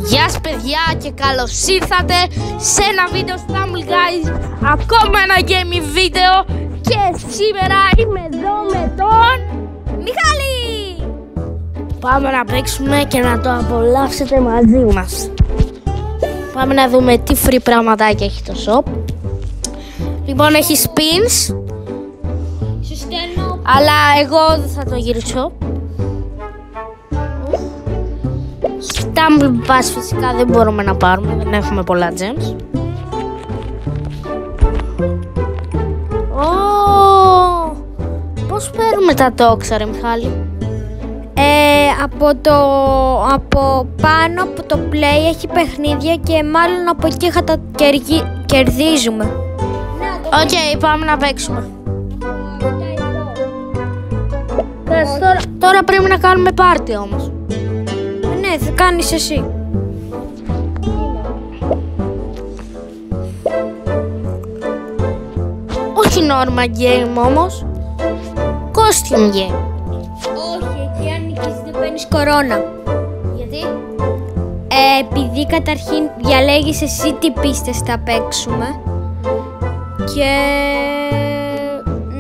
Γεια σας παιδιά και καλώς ήρθατε σε ένα βίντεο Stumble Guys. Ακόμα ένα gaming βίντεο και σήμερα είμαι εδώ με τον Μιχάλη. Πάμε να παίξουμε και να το απολαύσετε μαζί μας. Πάμε να δούμε τι free πραγματάκια έχει το shop. Λοιπόν, έχει spins, αλλά εγώ δεν θα το γυρίσω. Stumble Pass φυσικά δεν μπορούμε να πάρουμε, δεν έχουμε πολλά gems. Πώς παίρνουμε τα τόξα ρε Μιχάλη? Από πάνω από το play έχει παιχνίδια και μάλλον από εκεί θα τα κερδίζουμε. Οκ, πάμε να παίξουμε. Τώρα πρέπει να κάνουμε πάρτι όμως. Ναι, θα κάνεις εσύ. Όχι normal game όμως. Costume game. Όχι, εκεί αν νικήσεις δεν παίρνεις κορώνα. Γιατί? Επειδή καταρχήν διαλέγεις εσύ τι πίστες θα παίξουμε. Και...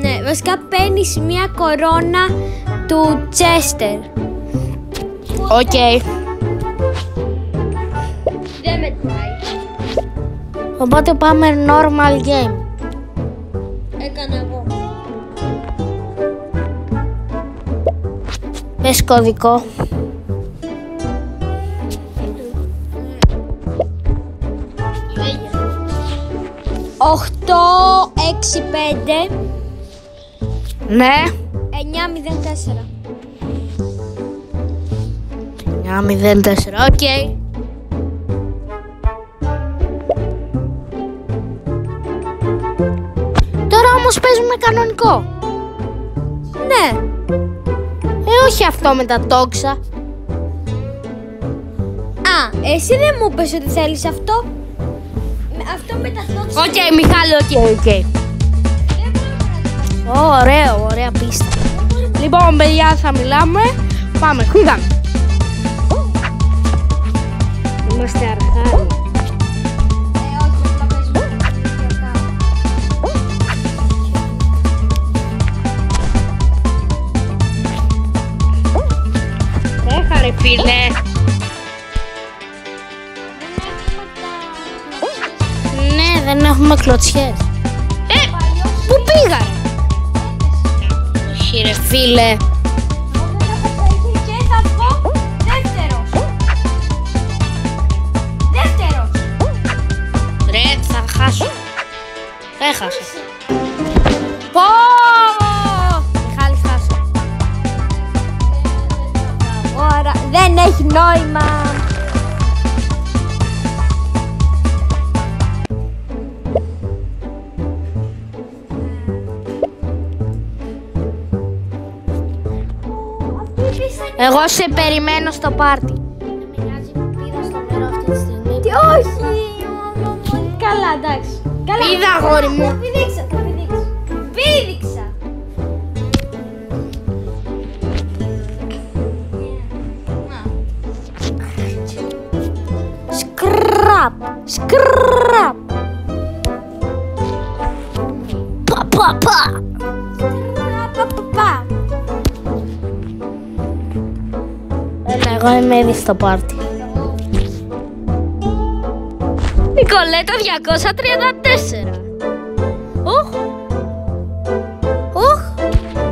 ναι, βασικά παίρνεις μια κορώνα του Chester. Οκ. Δεν μετράει. Οπότε πάμε normal game. Έκανα εγώ. Πες κωδικό. Οχτώ, 6, 5. Ναι. 9, 0, 4. 9-0-4, οκ. Τώρα όμως παίζουμε κανονικό. Ναι. Όχι αυτό με τα τόξα. Α, εσύ δεν μου είπες ότι θέλεις αυτό. Αυτό με τα τόξα. Οκ, Μιχάλη, οκ. Ωραία πίστα. Λοιπόν, παιδιά, θα μιλάμε. Πάμε, φύγαμε. Είμαστε αρχάρι. Όχι, απλά παίζουμε παιχνιδιακά. Έχα ρε φίλε. Ναι, δεν έχουμε κλωτσιές. Πού πήγα? Όχι ρε φίλε. Και θα βγω δεύτερος. Ρε, θα χάσω. Έχασα. Πω! Μιχάλη, χάσα. Ωραία, δεν έχει νόημα. Εγώ σε περιμένω στο πάρτι. Δεν με νοιάζει που πήδα στο νερό αυτή τη στιγμή. Τι, όχι. Καλά, εντάξει. Καλά. Πήδα, αγόρι μου. Θα πηδήξα. Πήδηξα. Σκραπ. Πα. Εγώ είμαι ήδη στο πάρτι. Νικολέτα 234. Οχ.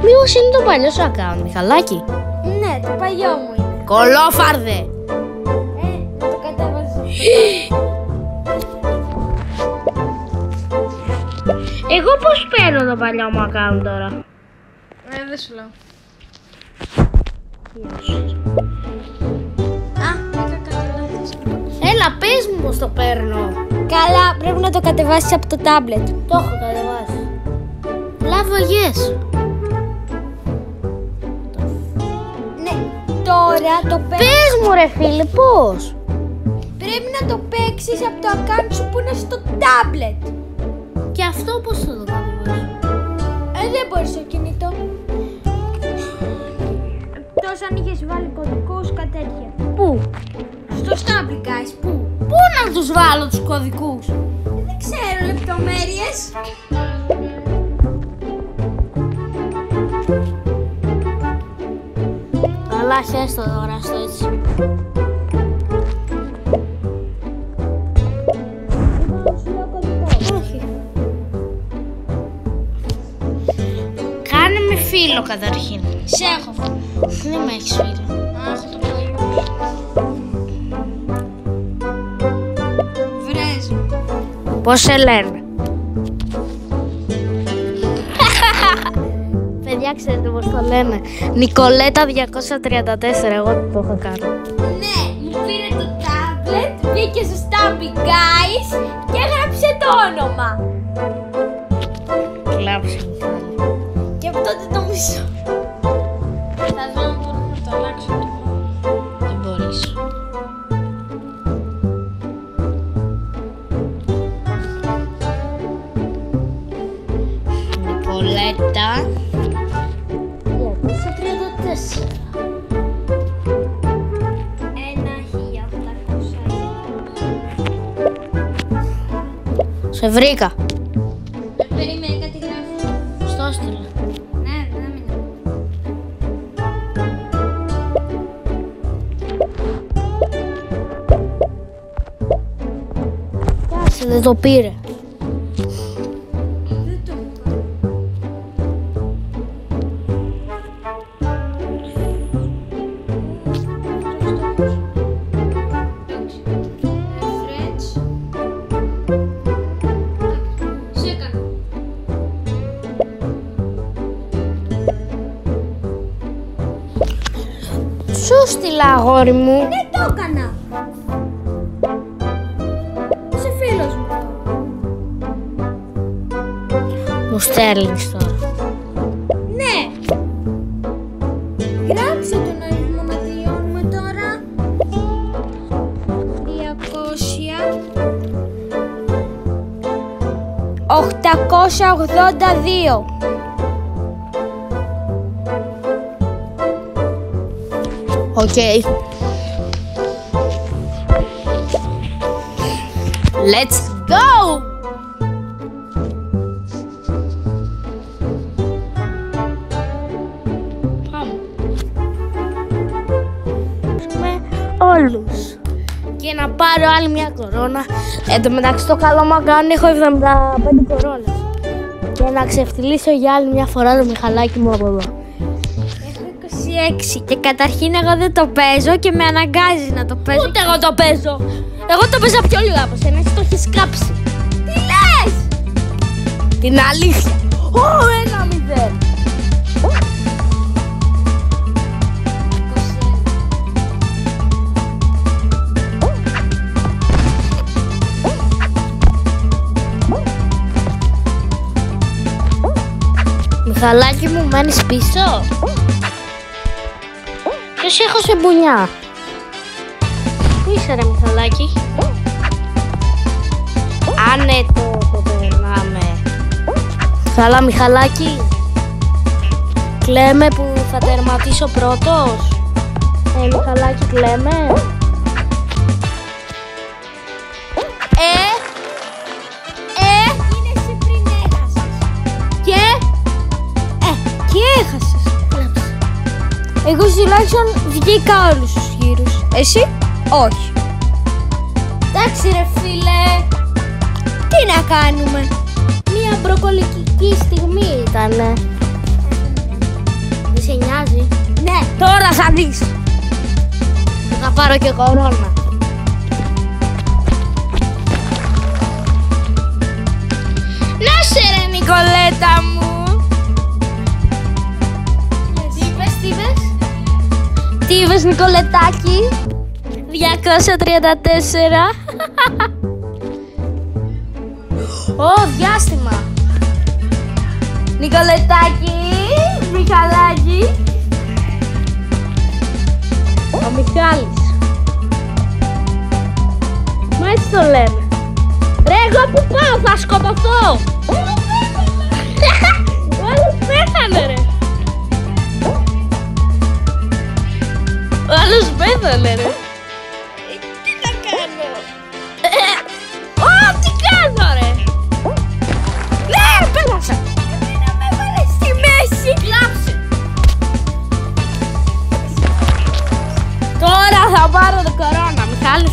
Μήπως είναι το παλιό σου account, Μιχαλάκη? Ναι, το παλιό μου είναι. Κολόφαρδε. Να το κατέβαζω. Εγώ πώς παίρνω το παλιό μου account τώρα? Δεν σου λέω. Έλα, πες μου πώς το παίρνω. Καλά, πρέπει να το κατεβάσεις από το tablet. Το έχω κατεβάσει. Λάβω yes. Ναι, τώρα το παίξεις. Πες μου ρε φίλε, πώς? Πρέπει να το παίξεις από το account σου που είναι στο tablet. Και αυτό πώς θα το κατεβάσω? Δεν μπορείς στο κινητό. Εκτός αν είχες βάλει κωδικούς κάτι τέτοια. Πού? Στο Stumble Guys τους βάλω τους κωδικούς? Δεν ξέρω λεπτομέρειες. Καλά, χέστο τώρα στο έτσι. Όχι. Κάνε με φίλο καταρχήν. Σε έχω φίλο. Δεν με έχεις φίλο. Αχ, το πρωί. Βρες. Πώς σε λένε? Παιδιά, ξέρετε πώς το λένε? Νικολέτα 234, εγώ το είχα κάνει. Ναι, μου πήρε το τάμπλετ, μπήκε στο Stabby Guys και έγραψε το όνομα. Κλάψε. Και από τότε το μισό. Θα δω αν μπορώ να το αλλάξω κι εγώ. Δεν μπορείς. Νικολέτα 234. 1.800. Σε βρήκα. Περίμενε, κάτι γράφει. Στο έστειλα. Ναι, δεν έμεινα. Κάτσε, δεν το πήρε. Δεν το είπα. Friends. Σε έκανα. Σου στείλα, αγόρι μου. Δεν το έκανα. Είσαι φίλος μου. Μου στέλνεις τώρα. Ναι. Γράψε τον αριθμό να τελειώνουμε τώρα. 882. Οκ. Let's go! Πάμε. Με όλους. Και να πάρω άλλη μια κορώνα. Εν τω μεταξύ το καλό μου κάνει έχω 75 κορώνες. Και να ξεφτυλίσω για άλλη μια φορά το Μιχαλάκι μου από εδώ. Έχω 26 και καταρχήν εγώ δεν το παίζω και με αναγκάζει να το παίζω. Ούτε εγώ το παίζω. Εγώ το παίζα πιο λίγο από σένα, εσύ το έχεις κάψει. Τι λες! Την αλήθεια. 1-0. Μιχαλάκι μου, μένεις πίσω. Ποιος έχω σε μπουνιά? Πού είσαι ρε Μιχαλάκι? Άνετο το περνάμε. Καλά Μιχαλάκι. Κλαίμε που θα τερματίσω πρώτος. Μιχαλάκι κλαίμε. Είναι εσύ πριν έχασες. Και έχασες. Εγώ τουλάχιστον βγήκα όλους τους γύρους. Εσύ, όχι. Εντάξει ρε φίλε. Τι να κάνουμε. Μια προκολική στιγμή ήτανε. Δεν σε νοιάζει? Ναι. Τώρα θα δεις. Θα πάρω και κορώνα. Να σε ρε Νικολέτα μου. Τι είπες. Τι είπες Νικολετάκι? 234. Ω, διάστημα. Νικολετάκι, Μιχαλάκι. Ο Μιχάλης. Μα έτσι το λένε. Ρε, εγώ που πάω, θα σκοτωθώ. Ο άλλος πέθανε ρε. Ο άλλος πέθανε ρε. Τι να κάνω.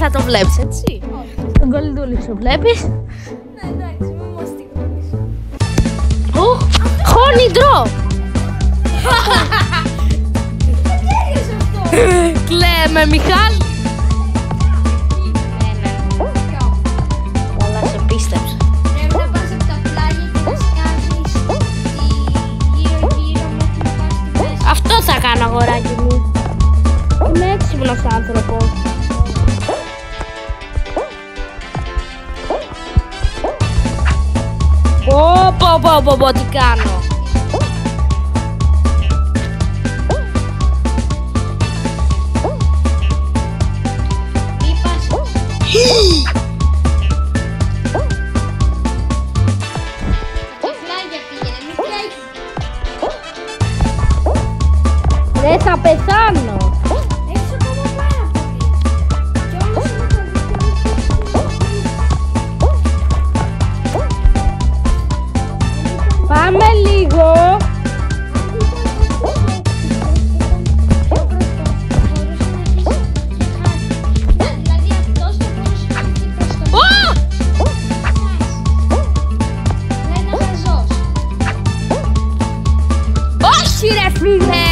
θα το βλέπεις, έτσι. Τον κολλητούλη σου βλέπεις. Ναι, εντάξει, μην μας την κάνεις. Honey drop. Κλαίμε, Μιχάλη. Καλά, σε πίστεψα. Πρέπει να πας από τα πλάγια και να σκάβεις γύρω-γύρω μέχρι να πας στη μέση. Αυτό θα κάνω, αγοράκι μου. Είμαι έξυπνος άνθρωπος. Πω, τι κάνω. Μη πας. Τα πλάγια πήγαινε, μην τρέχεις. Ρε, θα πεθάνω. Έχεις ακόμα πάρα πολύ. Κι όμως είναι το Πάμε λίγο. Δηλαδή αυτός θα μπορούσε να έρθει προς το να είναι χαζός. Όχι, ρε φίλε.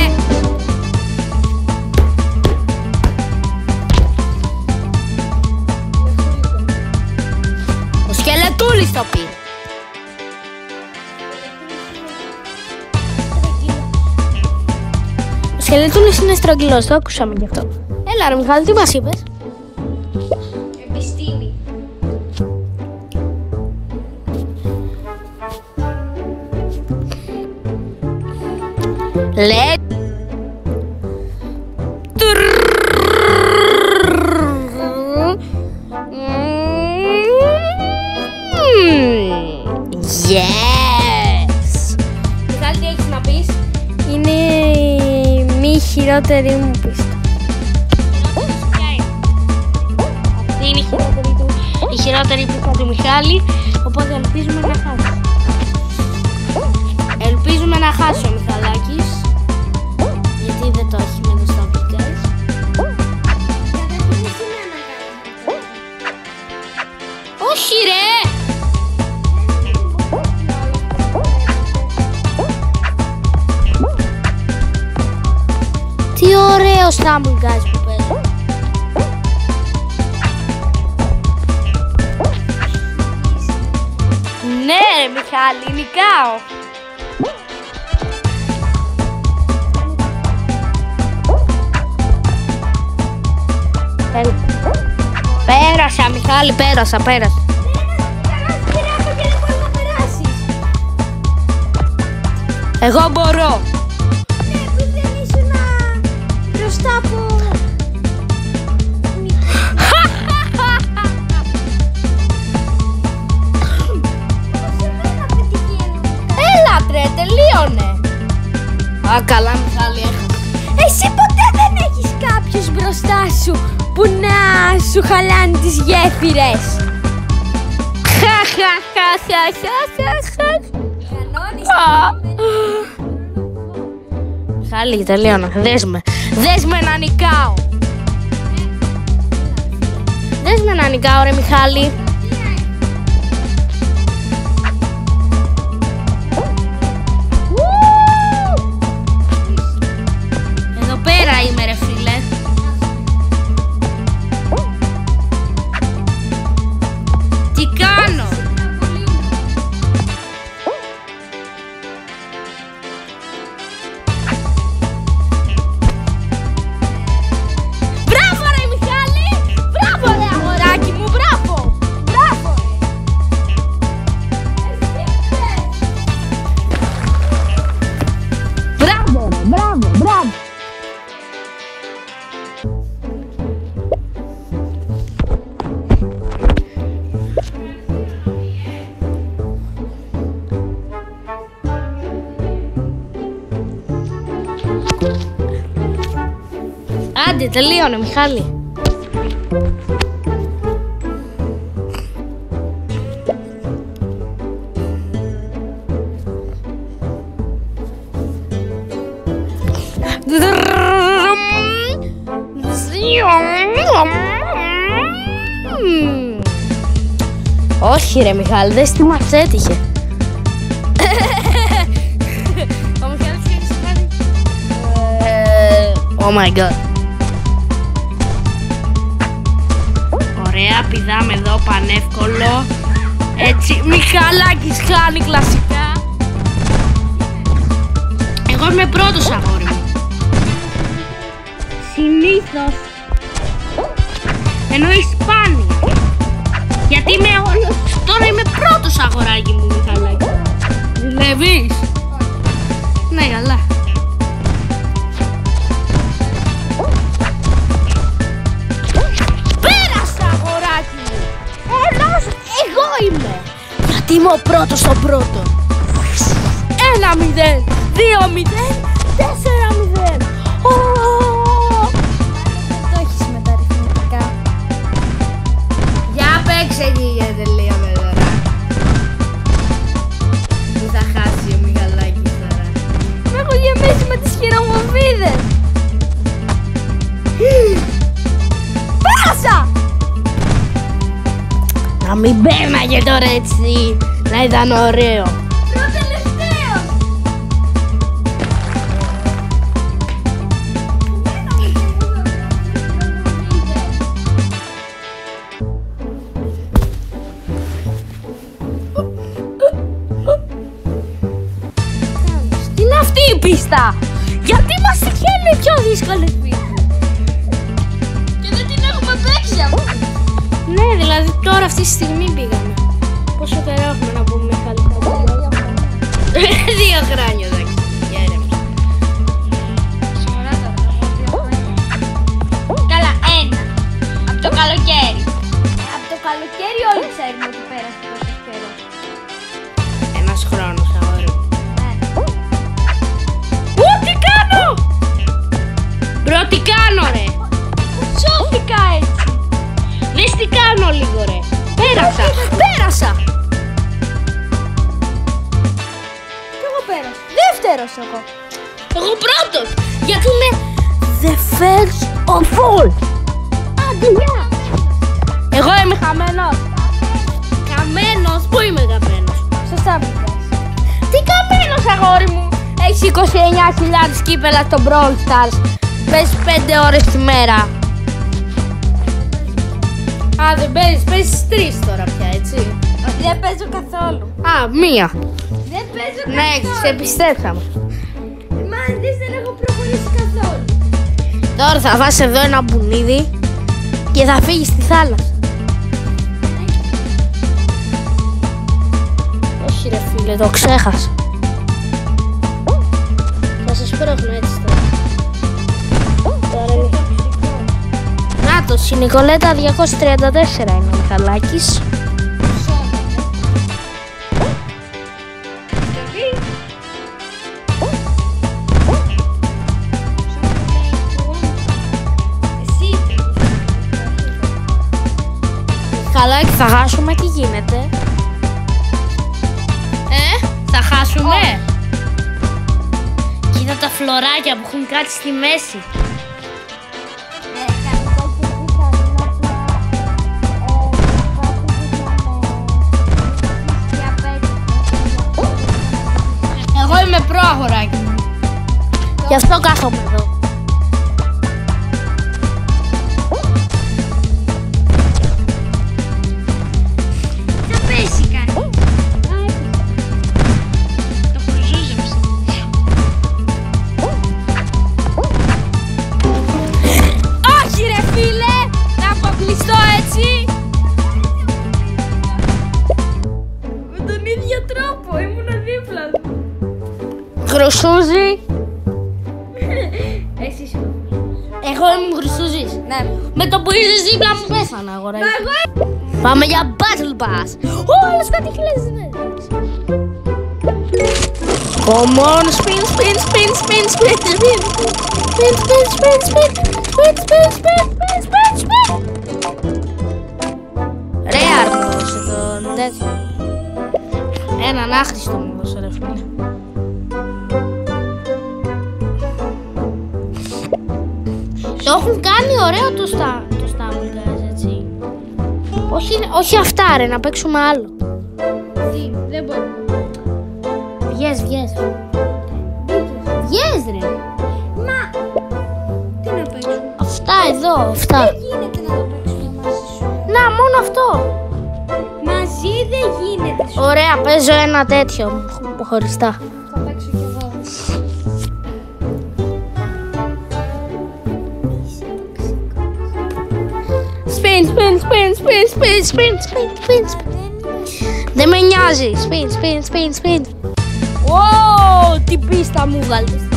Ο σκελετούλης το πήρε. Ο σκελετούλης είναι στρογγυλός, το ακούσαμε γι' αυτό. Έλα ρε Μιχάλη, τι μας είπες? Επιστήμη. Λε... Yes! Μιχάλη, τι έχεις να πεις? Είναι μη χειρότερη μου πίστα. Αυτή είναι η χειρότερη πίστα του Μιχάλη, οπότε ελπίζουμε να χάσει. Ελπίζουμε να χάσει ο Μιχαλάκης, γιατί δεν το έχει με τους ταπικές. Όχι ρε! Τι ωραίος Stumble Guys που παίζω. Ναι ρε Μιχάλη, νικάω. Πέρασα Μιχάλη, πέρασα. Εγώ μπορώ. Ναι, που δεν ήσουν μπροστά από... Έλα τρε, τελείωνε. Α, καλά Μιχάλη, έχασα. Εσύ ποτέ δεν έχεις κάποιους μπροστά σου που να σου χαλάνε τις γέφυρες. Μιχάλη, τελείωνα. Δες με να νικάω. Δες με να νικάω ρε Μιχάλη. Εδώ πέρα είμαι ρε φίλε. Τι κάνω? Μπράβο ρε Μιχάλη! Μπράβο ρε αγοράκι μου! Μπράβο! Μπράβο! Μπράβο ρε! Μπράβο! Άντε, τελείωνε Μιχάλη. Όχι ρε Μιχάλη, δες τι μας έτυχε. Ο Μιχάλης έχει κάνει. Oh my god. Ωραία, πηδάμε εδώ πανεύκολο. Έτσι, Μιχαλάκης χάνει κλασικά. Εγώ είμαι πρώτος αγόρι μου. Συνήθως. Εννοείς σπάνια. Γιατί είμαι όλος. Τώρα είμαι πρώτος αγοράκι μου Μιχαλάκη. Δουλεύεις? Ναι, καλά. Πέρασα αγοράκι μου. Ένας εγώ είμαι. Γιατί είμαι ο πρώτος στον πρώτο. 1-0, 2-0, 4-0. Το έχεις με τα αριθμητικά. Για παίξε εκεί για τελείωμε τώρα. Που θα χάσει ο Μιχαλάκης τώρα. Με έχω γεμίσει με τις χειρομοβίδες. Πέρασα! Να μην πέρναγε τώρα έτσι. Να ήταν ωραίο. Προτελευταίος! Τι είναι αυτή η πίστα? Γιατί μας τυχαίνουν πιο δύσκολες πίστες? Και δεν την έχουμε παίξει αυτή. Ναι, δηλαδή τώρα αυτή τη στιγμή πήγαμε. Πόσο καιρό έχουμε να πούμε Μιχάλη? 2 χρόνια, εντάξει. Για ήρεμος. Σωρά τώρα. Καλά, 1. Από το καλοκαίρι. Από το καλοκαίρι όλοι ξέρουμε ότι πέρασε τόσο καιρό. Ένας χρόνος, αγόρι μου. Ναι. Τι κάνω! Μπρο, τι κάνω ρε! Σώθηκα έτσι. Δες τι κάνω λίγο ρε! Πέρασα! Πέρασα! Και εγώ πέρασα. Δεύτερος εγώ. Εγώ πρώτος! Γιατί είμαι the first of all! Άντε, γεια! Εγώ είμαι χαμένος! Καμένος! Πού είμαι καμένος? Σωστά πήγες. Τι καμένος αγόρι μου! Έχεις 29.000 κύπελα στο Brawl Stars. Παίζεις 5 ώρες τη μέρα. Α, δεν παίζεις, παίζεις 3 τώρα πια, έτσι. Όχι, δεν παίζω καθόλου. Α, 1. Δεν παίζω Ναι, καθόλου. σε πιστέψαμε. Μα δεις, δεν έχω προχωρήσει καθόλου. Τώρα θα βάσει εδώ ένα μπουνίδι και θα φύγεις στη θάλασσα. Όχι ρε φίλε, το ξέχασα. Θα σας πρόχνω έτσι τώρα. Τώρα είναι. Νάτος, η Νικολέτα 234 είναι ο Μιχαλάκης. Μιχαλάκη, θα χάσουμε, τι γίνεται? Θα χάσουμε? Κοίτα τα φλωράκια που έχουν κάτσει στη μέση. Εγώ είμαι προ αγοράκι μου. Γι' αυτό κάθομαι εδώ. Θα πέσει κανείς. Το χρυζούζεψε. Όχι ρε φίλε, να αποκλειστώ έτσι. Με τον ίδιο τρόπο, ήμουνα δίπλα του. Χρυσούζι. Εσύ είσαι. Εγώ ήμουν χρυσούζης. Ναι. Με το που είσαι δίπλα μου πέθανα αγοράκι. Πάμε για Battle Pass. Όλες κάτι χιλιάδες. Come on, spin, spin, spin, spin, spin, spin. Spin, spin, spin, spin. Spin, spin, spin, spin, spin, spin. Ρε άρμος εδώ, τέτοιο. Έναν άχρηστο μου δώσε ρε φίλε. Το έχουν κάνει ωραίο το Stumble Guys, έτσι. Πώς Όχι αυτά ρε, να παίξουμε άλλο. Τι, δεν μπορούμε. Βγες. Βγες ρε. Μα, τι να παίξουμε. Αυτά εδώ, αυτά. Δεν γίνεται να το παίξουμε μαζί σου. Να, μόνο αυτό. Μαζί δεν γίνεται. Ωραία, παίζω ένα τέτοιο χωριστά. Θα παίξω κι εγώ. Spin. Δεν με νοιάζει. Spin. Ω, τι πίστα μου βγάλεις.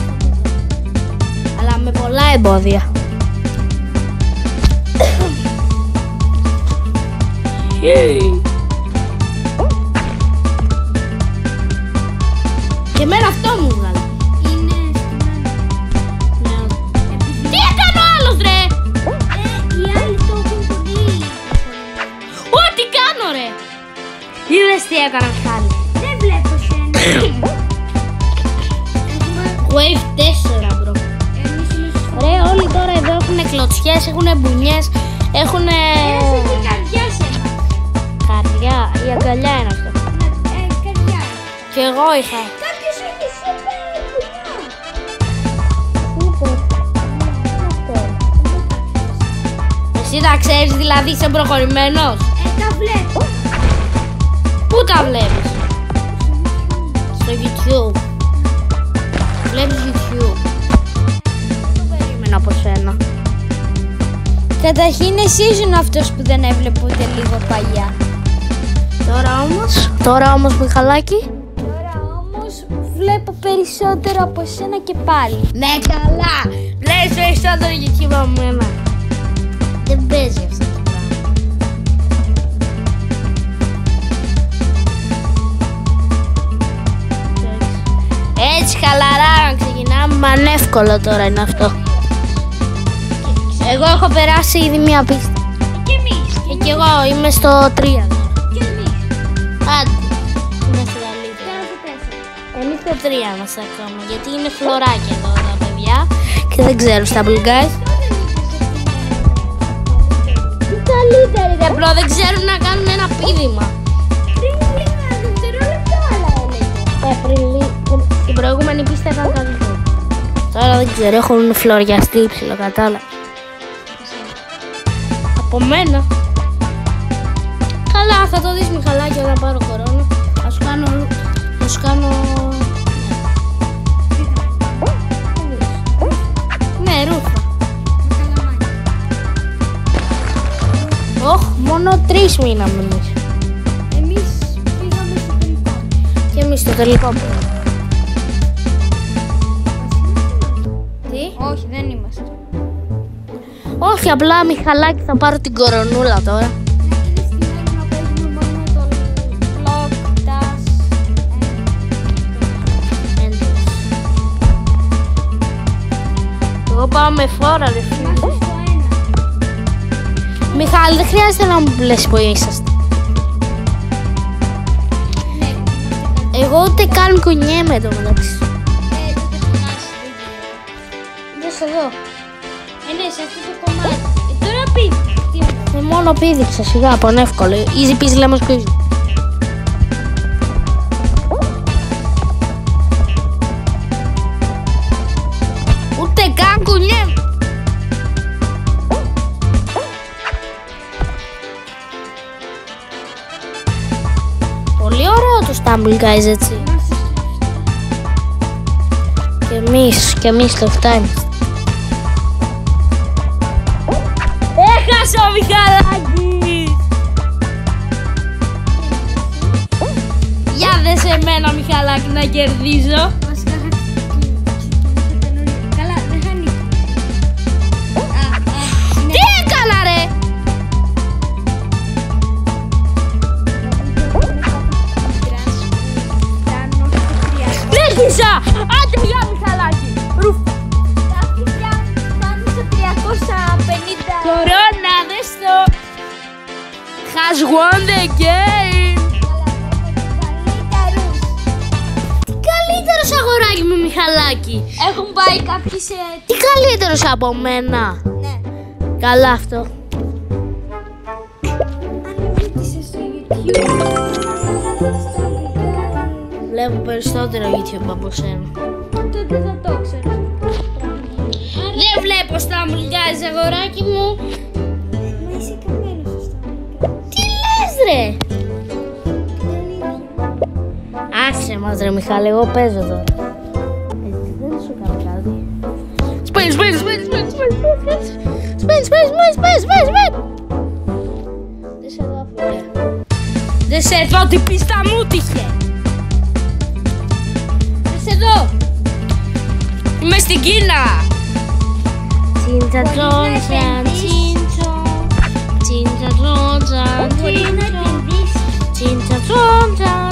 Αλλά με πολλά εμπόδια. Και εμένα αυτό μου βγάλει. Είναι στημένο. Τι έκανε ο άλλος ρε. Οι άλλοι το έχουν πολύ. Τι κάνω ρε. Είδες τι έκανα χάλι. Δεν βλέπω σένα. Wave 4 bro. Εμείς είμαστε. Ρε όλοι τώρα εδώ έχουν κλωτσιές, έχουν μπουνιές, έχουν Έχω και καρδιά σε εμάς. καρδιά. Η αγκαλιά είναι αυτό. Καρδιά. Και εγώ είχα. Κάποιος έχει σούπερ πουλιά. Εσύ τα ξέρεις δηλαδή, είσαι προχωρημένος. Τα βλέπω. Πού τα βλέπεις? Στο YouTube. Βλέπεις YouTube. Το περίμενα από σένα. Καταρχήν εσύ ήσουν αυτός που δεν έβλεπε ούτε λίγο παλιά. Τώρα όμως Μιχαλάκη. Τώρα όμως βλέπω περισσότερο από σένα και πάλι. Ναι καλά. Βλέπεις περισσότερο YouTube από μένα. Δεν παίζει αυτό το πράγμα. Έτσι χαλαρά να ξεκινάμε. Πανεύκολο τώρα είναι αυτό. Εγώ έχω περάσει ήδη μία πίστα. Και εμείς. Και εγώ είμαι στο 3. Και εμείς. Άντε. Είμαστε καλύτερα. Τώρα το 4. Εμείς στο 3 είμαστε ακόμα. Γιατί είναι φλωράκια εδώ τα παιδιά. Και δεν ξέρω στα Guys. Τι καλύτερη ρε μπρο. Δεν ξέρουν να κάνουν ένα πήδημα. Πριν λίγα δευτερόλεπτα άλλα έλεγε. Την προηγούμενη πίστα ήταν καλύτερη. Τώρα δεν ξέρω, έχουν φλωριαστεί ψιλοκατάλαβα. Από μένα. Καλά, θα το δεις Μιχαλάκη όταν πάρω κορώνα. Θα σου κάνω... Ναι, ρούχα. Όχ, μόνο 3 μείναμε εμείς. Εμείς πήγαμε στο τελικό. Και εμείς στο τελικό. Τι? Όχι, δεν είμαστε. Όχι, απλά Μιχαλάκη θα πάρω την κορονούλα τώρα. Είναι στημένο να παίζουμε μόνο το vlog, tas, Εγώ πάω με φόρα ρε φίλε. είμαστε στο 1. Μιχάλη, δεν χρειάζεται να μου λες που είσαστε. Ναι, είμαστε Εγώ ούτε καν κουνιέμαι το μεταξύ. δεν το θυμάσαι. Δες εδώ. Ναι, σε αυτό το κομμάτι. Τώρα πει. Μόνο πήδηξα σιγά, πανεύκολο. Easy peasy lemon squeeze. Ούτε καν κουνιέμαι. Πολύ ωραίο το Stumble Guys έτσι. Και εμείς το 7 είμαστε. Έχασε ο Μιχαλάκης! Για δες εμένα Μιχαλάκη να κερδίζω. Βασικά καλά, δεν χάνει. Τι έκανα ρε! Τρέχισα! Άντε για Μιχαλάκη! Ρουφ! Κορώνα, δες το! Has won the game! Τι καλύτερος αγοράκι μου Μιχαλάκη! Έχουν πάει κάποιοι σε... Τι καλύτερος από μένα! Ναι. Καλά αυτό. Βλέπω περισσότερο YouTube από σένα. Τότε δεν το ξέρω. Δεν βλέπω Stumble Guys, αγοράκι μου. Μα είσαι καμένος στο Stumble Guys. Τι λες ρε? Άσε μας ρε Μιχάλη, εγώ παίζω τώρα. Δεν σου κάνω κάτι. Σπέν. Δεν σε δω φίλε. Δεν σε δω, την πίστα μου τύχε. Δεν σε δω. Είμαι στην Κίνα. Τσιντζατζόντζαν, τσιντζατζόντζαν, Μπορεί να επενδύσει. τσιντζατζόντζαν.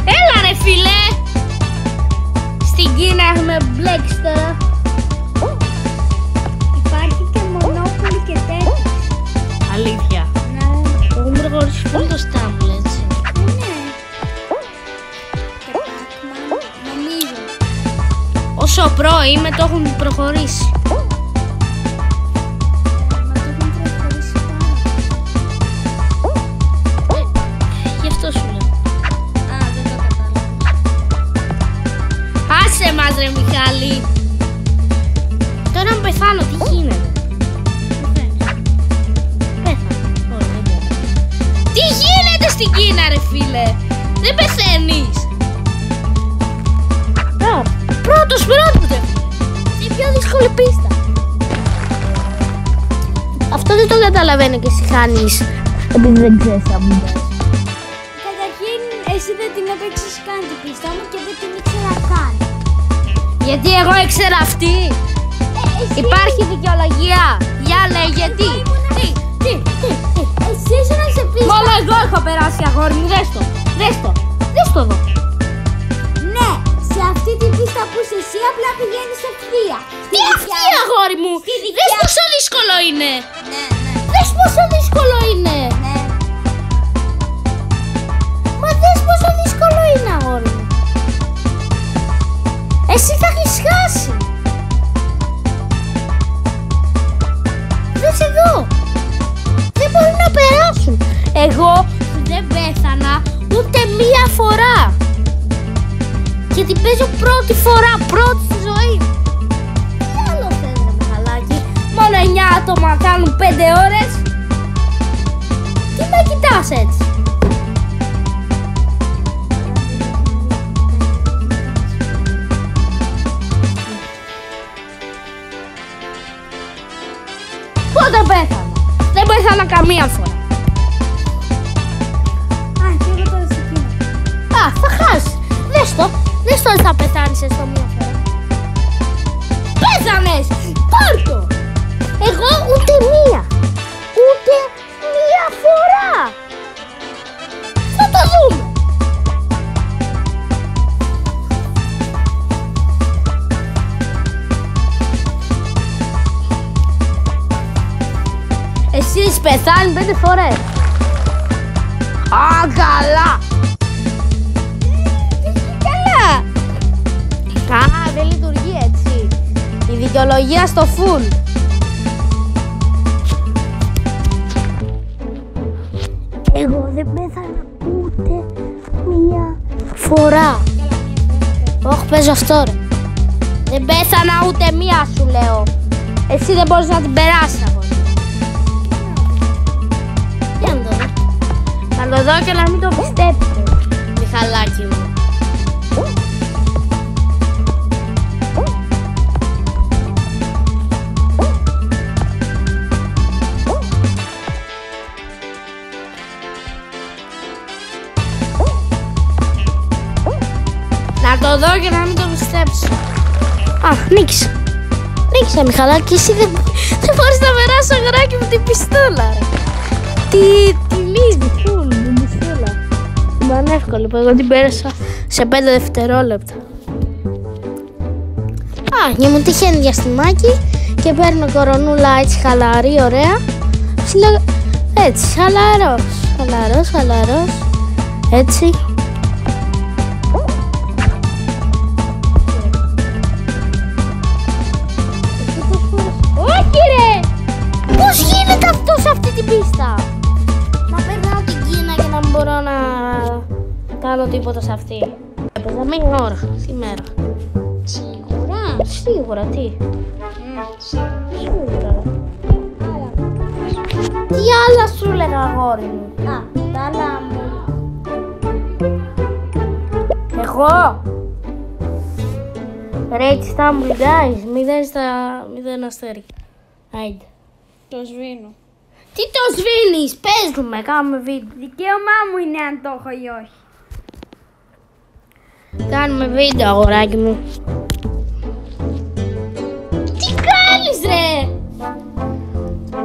Έλα ρε φίλε. Στην Κίνα έχουμε μπλέξει τώρα. Υπάρχει και Monopoly και τέτοια. Αλήθεια. Ναι. Έχουμε προχωρήσει πολύ το Stumble, έτσι. Ναι. Και Pac-Man, νομίζω. Όσο προ είμαι, το έχουν προχωρήσει. Μα το έχουν προχωρήσει πάρα. Γι' αυτό σου λέω. Α, δεν το κατάλαβα. Άσε μας ρε Μιχάλη. Τώρα αν πεθάνω, τι γίνεται? Πέθανα. Όχι, δεν πέθανα. Τι γίνεται στην Κίνα ρε φίλε? Δεν πεθαίνεις. Πρώτος ρε. Είναι πιο δύσκολη πίστα. Αυτό δεν το καταλαβαίνω και εσύ χάνεις. Επειδή δεν ξέρεις να μου πες. Καταρχήν, εσύ δεν την έπαιξες καν την πίστα μου και δεν την ήξερα καν. Γιατί εγώ ήξερα αυτή. Υπάρχει δικαιολογία. Για λέει γιατί. Εσύ ήσουν σε πίστα. Μόνο εγώ έχω περάσει αγόρι μου. Δες το εδώ. Ναι, σε αυτή την πίστα που είσαι εσύ απλά πηγαίνεις ευθεία. Τι αυτή αγόρι μου. Δες πόσο δύσκολο είναι. Ναι. Δες πόσο δύσκολο είναι. Ναι. Μα δες πόσο δύσκολο είναι αγόρι μου. Εσύ θα έχεις χάσει. Δες εδώ. Δεν μπορούν να περάσουν. Εγώ δεν πέθανα ούτε μία φορά. Και την παίζω πρώτη φορά, πρώτη στη ζωή μου. Τι άλλο θες ρε Μιχαλάκη? Μόνο 9 άτομα κάνουν 5 ώρες. Τι με κοιτάς έτσι? Πότε πέθανα? Δεν πέθανα καμία φορά. Α, και εγώ τώρα στην Κίνα. Α, θα χάσεις. Δες το θα πεθάνεις στο μία φορά. Πέθανες! Πάρ' το! Εγώ ούτε μία φορά. Θα το δούμε. Εσύ έχεις πεθάνει 5 φορές. Α, καλά. Α, δεν λειτουργεί έτσι. Η δικαιολογία στο full. Εγώ δεν πέθανα ούτε μία φορά. Όχι, παίζω αυτό ρε. Δεν πέθανα ούτε μία σου λέω. Εσύ δεν μπορείς να την περάσεις αγόρι. Για να το δω. Να το δω και να μην το πιστέψω, Μιχαλάκη μου. Να το δω και να μην το πιστέψω. Α, νίκησα. Νίκησα Μιχαλάκη, εσύ δεν μπορείς να περάσεις αγοράκι μου την πιστόλα ρε. Τη λύσμη, φουλ, την πιστόλα. Μα είναι εύκολο, εγώ την πέρασα σε 5 δευτερόλεπτα. Α, και μου τυχαίνει διαστημάκι και παίρνω κορονούλα έτσι χαλαρή, ωραία. Έτσι, χαλαρός. Έτσι. κάνω τίποτα σε αυτή. Έπαιζα μία ώρα σήμερα. Σίγουρα. Σίγουρα, τι. Σίγουρα. Τι άλλα σου λέγα, αγόρι μου. Α, τα άλλα μου. Εγώ. Rate Stumble Guys, 0 αστέρι. Άιντε. Το σβήνω. Τι το σβήνεις, πες του με, κάνουμε βίντεο. Δικαίωμά μου είναι αν το έχω ή όχι. Κάνουμε βίντεο, αγοράκι μου. Τι κάνεις ρε!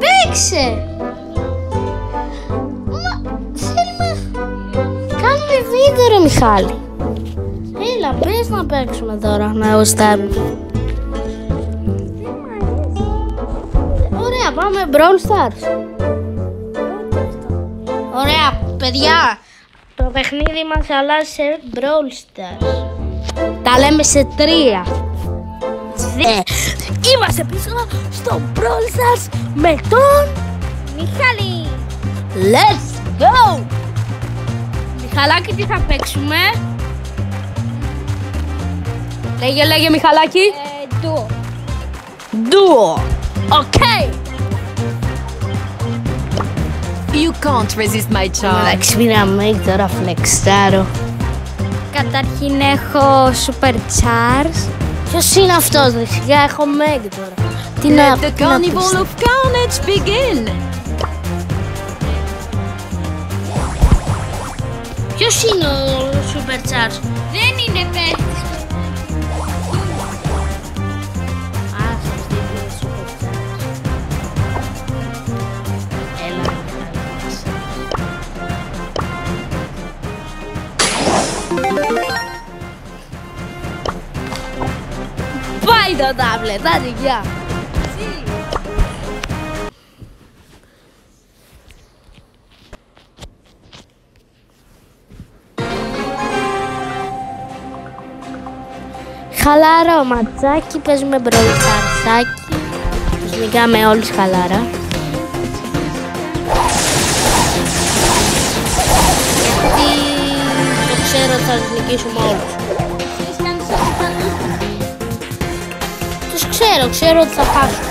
Παίξε! Θέλουμε... Κάνουμε βίντεο ρε Μιχάλη. Έλα, πες να παίξουμε τώρα, να γουστάρουμε. Ωραία, πάμε Brawl Stars. Ωραία, παιδιά. Το παιχνίδι μας αλλάζει σε Brawl Stars. Τα λέμε σε 3. Είμαστε πίσω στο Brawl Stars με τον Μιχάλη. Let's go! Μιχαλάκη, τι θα παίξουμε? Λέγε Μιχαλάκη. Ντουο. Duo. Okay. You can't resist my charm. Εντάξει, πήραμε τώρα φλεξάρω. Καταρχήν έχω Super Charge. Ποιος είναι αυτός, ρε, σιγά έχω Meg τώρα. Τι να Let the carnival of carnage begin. Ποιος είναι ο Super Charge? Δεν είναι παίκτης. Πάει το τάμπλετ, άντε γεια. Χαλαρό ματσάκι, παίζουμε μπροσταρσάκι. Τους νικάμε όλους χαλαρά. Γιατί το ξέρω ότι θα τους νικήσουμε όλους. Τους ξέρω ότι θα χάσουν.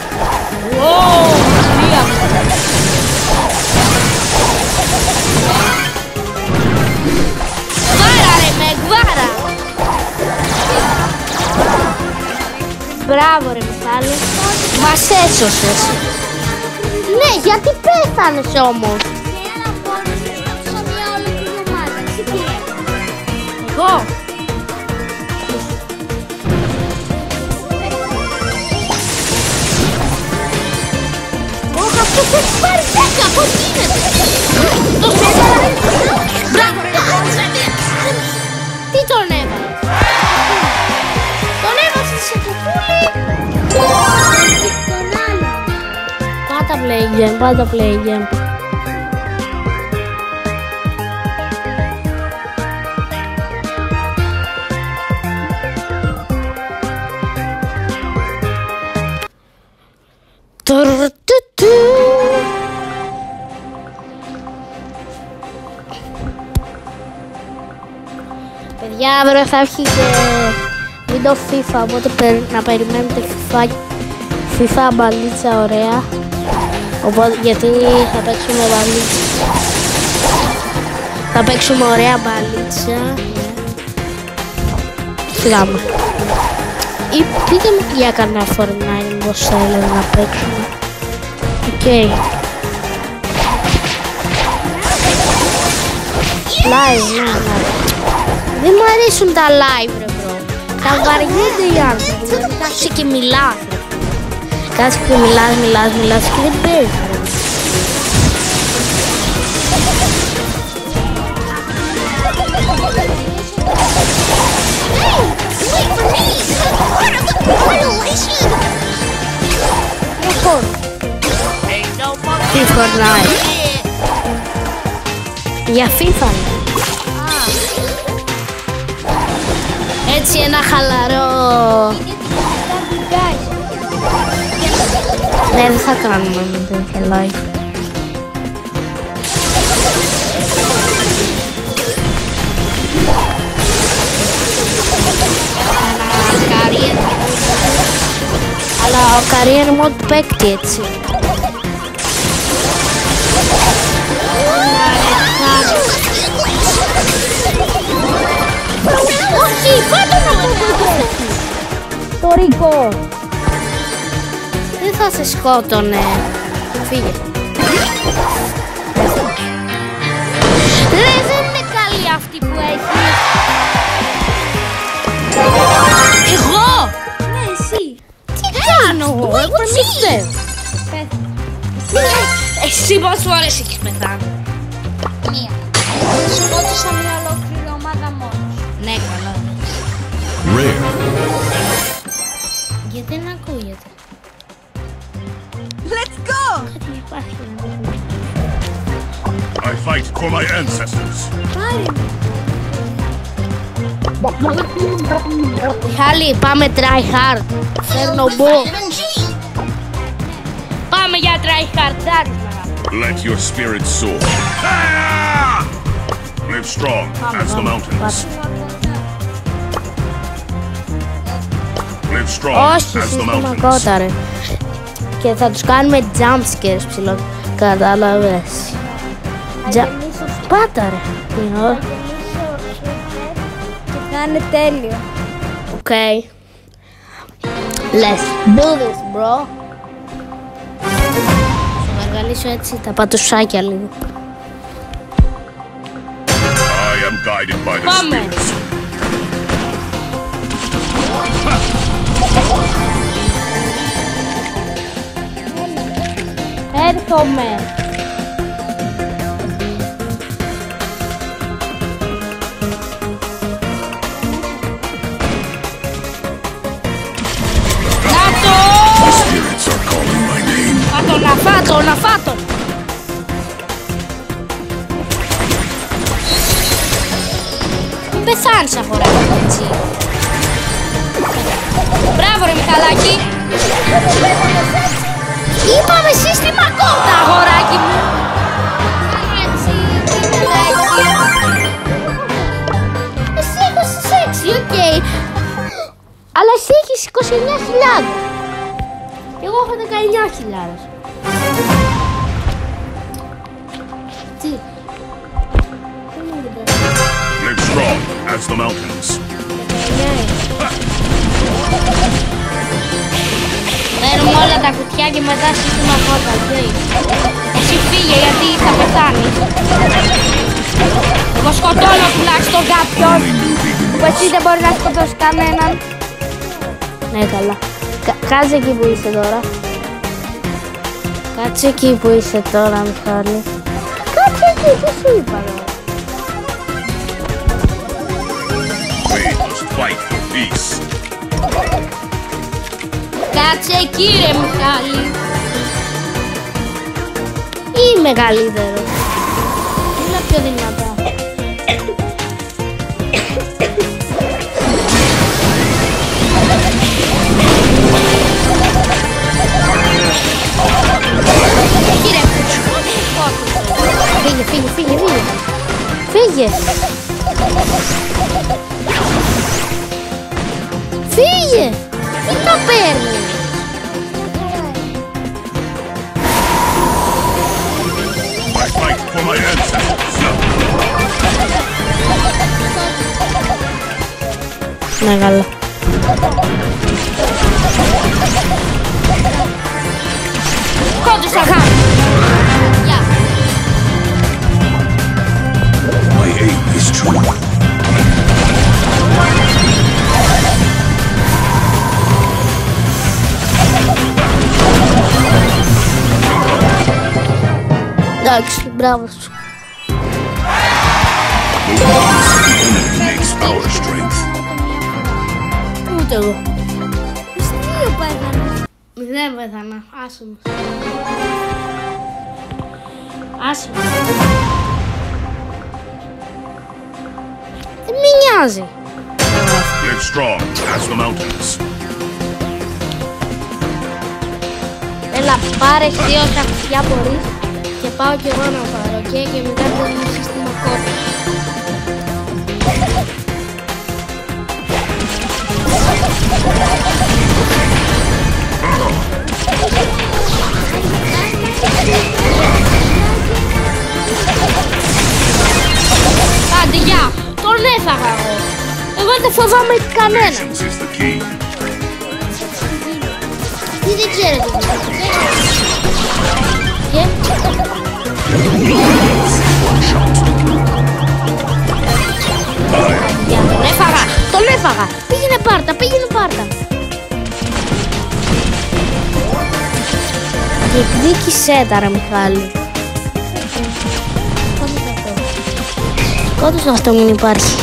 Wow, βάρα ρε Meg, βάρα. Μπράβο ρε Μιχάλη, μας έσωσες. Ναι, γιατί πέθανες όμως? Εγώ. Αυτός έχει πάρει 10, πώς γίνεται? Το έβαλε. Μπράβο ρε. Τι τον έβαλες? Τον έβαλες σε κουκούλι. Πάντα play game. Παιδιά, αύριο θα έρχει και βίντεο FIFA, οπότε να περιμένετε FIFA μπαλίτσα ωραία. Οπότε, γιατί θα παίξουμε μπαλίτσα. Θα παίξουμε ωραία μπαλίτσα. Φύγαμε. Ή πείτε μου για κανένα Fortnite πως θέλετε να παίξουμε. Οκ. Live, ναι. Δεν μου αρέσουν τα live ρε bro. Τα βαριούνται οι άνθρωποι. Δηλαδή κάτσε και μιλάς. Κάτσε και μιλάς και δεν παίζει. Τι Fortnite? Για FIFA. Έτσι ένα χαλαρό. Ναι, δεν θα κάνουμε με τέτοια live. career mode παίκτη έτσι. Όχι, πάτε να πω το Ρίκο. Δεν θα σε σκότωνε. Φύγε. Ρε, δεν είναι καλή αυτή που έχει. Εγώ! Ναι, εσύ. Τι κάνω εγώ, εγώ δεν φταίω. Εσύ πόσες φορές έχεις πεθάνει? Μία. Σκότωσα μια ολόκληρη ομάδα μόνος. Ναι, καλά. Rare. Γιατί δεν ακούγεται. Let's go! Κάτι υπάρχει. I fight for my ancestors. Χάλι, πάμε try hard. Φέρνω μπο. Πάμε για try hard. Let your spirit soar. Ah! Live strong as the mountains. Live strong Όχι, as the mountains. συστηματικότα ρε. Και θα τους κάνουμε jumpscares ψηλό. Κατάλαβες. Πάτα ρε. Τι είναι. Και θα είναι τέλειο. Okay. Let's do this, bro. Θα βγαλίσω έτσι τα πατουσάκια λίγο. I am guided by the Πάμε. spirits. Έρχομαι. Spirits are calling my name. Φάτο, να φάτο. Μην πεθάνεις αγοράκι, έτσι. Μπράβο ρε Μιχαλάκη. Είπαμε σύστημα κότα, αγοράκι μου. Έτσι, εσύ έχεις 6, οκ. Αλλά εσύ έχεις 29.000. Και εγώ έχω 19.000. Τι. Live strong as the mountains. Παίρνουμε όλα τα κουτιά και μετά σύστημα κότα, οκ. Εσύ φύγε γιατί θα πεθάνεις. Εγώ σκοτώνω τουλάχιστον κάποιον. Που εσύ δεν μπορεί να σκοτώσει κανέναν. Ναι, καλά. Κάτσε εκεί που είσαι τώρα. Κάτσε εκεί που είσαι τώρα, Μιχάλη. Κάτσε εκεί, τι σου είπα τώρα. We must fight for peace. Κάτσε εκεί ρε Μιχάλη. Είμαι καλύτερο. Είναι πιο δυνατά. Φύγε, φύγε, φύγε, φύγε. Φύγε. Φύγε. Τι τα παίρνει. I fight for my ancestors. Ναι, καλά. Κόντουσα χάρη. Γεια. My aim is true. Εντάξει, μπράβο σου. The weakness of the enemy makes our strength. Ούτε εγώ. Τι πέθανες. Δεν πέθανα. Άσε μου. Άσε μου. Δεν με νοιάζει. Live strong as the mountains. Έλα, πάρε εσύ όσα κουτιά μπορείς και πάω κι εγώ να πάρω, και μετά παίρνουμε σύστημα κότα. τον έφαγα εγώ. Εγώ δεν φοβάμαι κανένα. Patience is the key. Τι δεν ξέρετε. Και... τον έφαγα, τον έφαγα. Πήγαινε πάρτα, πήγαινε πάρτα. Διεκδίκησέ τα ρε Μιχάλη. Σκότωσε αυτό, μην υπάρχει.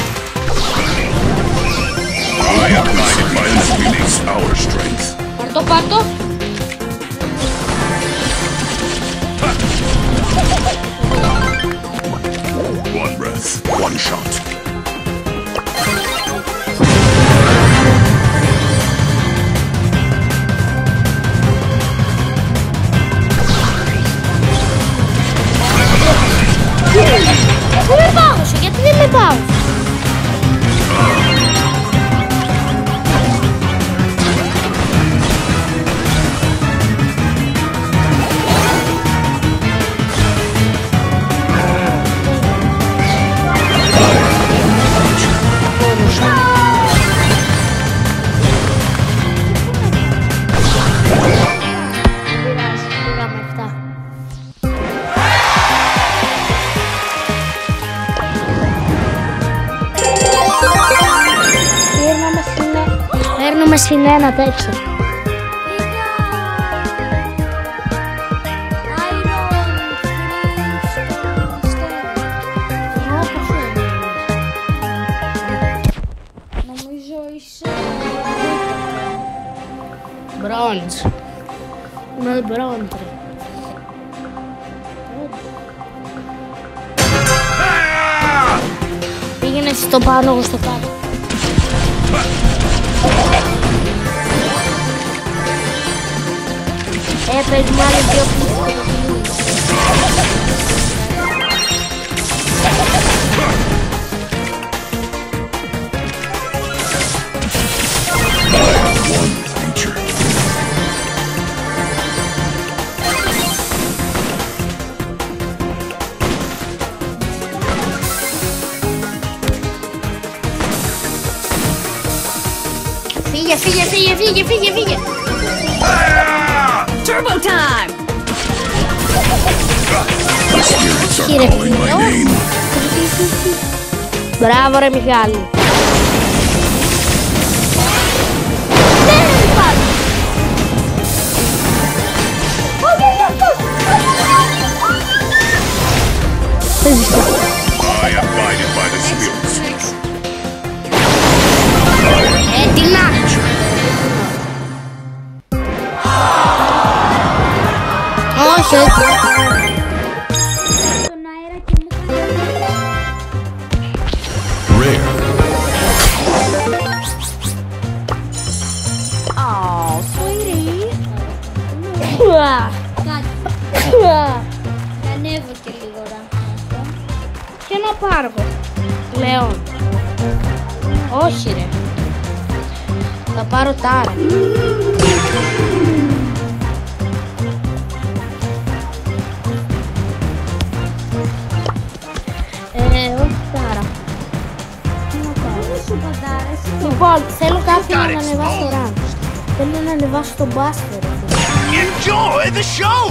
I am guided by this beneath our strength. Πάρτο, πάρτο. One breath, one shot. Πού με πάγωσε, γιατί δεν με πάγωσε. Παίρνουμε στην ένα τέτοιο. Νομίζω είσαι... Μπρόντζ. Είμαι μπρόντζ. Πήγαινε στο πάνω, εγώ στο κάτω. Έπαιζε μάλλον πιο πίσω. Φύγε. Turbo time! The spirits are calling my name. Μπράβο ρε Μιχάλη. I am guided by the spirits. Τι να. Όχι. Στον αέρα και Rare. Oh, sweetie. ανέβηκε λίγο ράφα. Και να πάρω. Λέων. Όχι ρε. Θα πάρω τάρα. Όχι τάρα. Λοιπόν, θέλω κάποιον να ανεβάσει το ραν. Θέλω να ανεβάσει τον μπάστερ. Enjoy the show!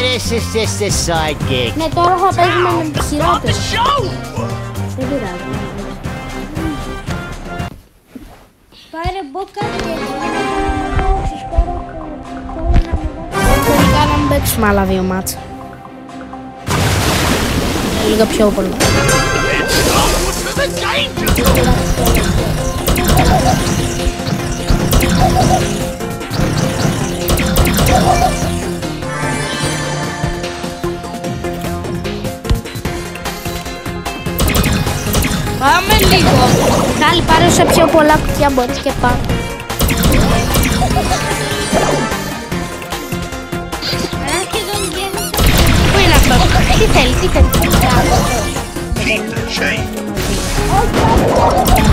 This is just a side gig. Ναι, τώρα θα παίζουμε με τη χειρότερη. Show! Δεν πειράζει. Πάρε μπόκα και έτσι για να δώσεις τώρα Τελικά να μην παίξουμε άλλα δύο μάτσα. Λίγο πιο πολύ. To the danger! Πάμε λίγο. Χάλι πάρε σε πιο πολλά κουτιά μπορείς και πάμε. Πού είναι αυτό? Τι θέλει, τι θέλει. Keep the change! All about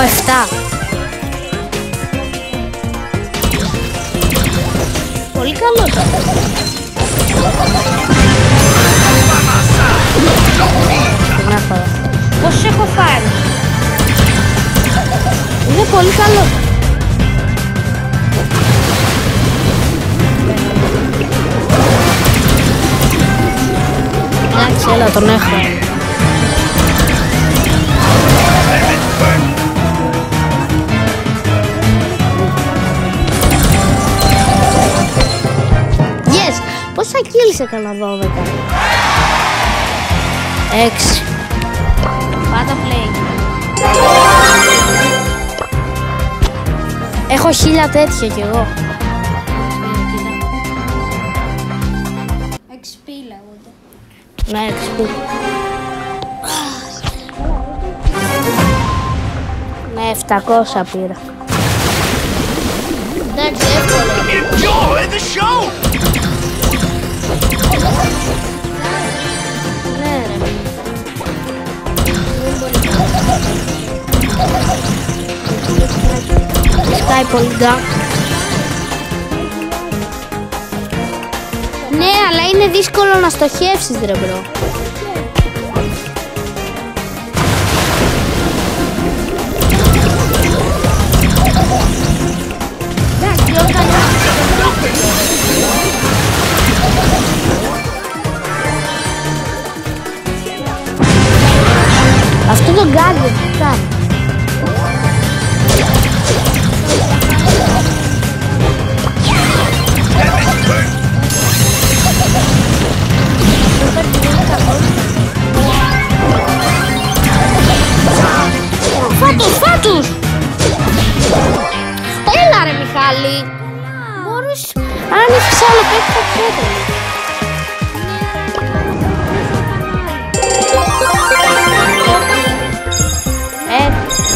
Έχω 7. Πολύ καλός. Πώς έχω φάρει. Είναι πολύ καλό. Εντάξει, έλα, τον έχω. Yes! Πόσα kills έκανα 12. 6. Πάτα play. Έχω 1000 τέτοια κι εγώ. XP λέγονται. Ναι, XP. Ναι, 700 πήρα. Εντάξει, εύκολα. Enjoy the show! Ναι, ρε. Σκάει πολύ γκά. Ναι, αλλά είναι δύσκολο να στοχεύσεις, ρε μπρο. Αυτό το γκάγκο που κάνει. Φάτους! Έλα ρε Μιχάλη! Μπορείς... Αν έχεις άλλο παίκτη θα πιέτω.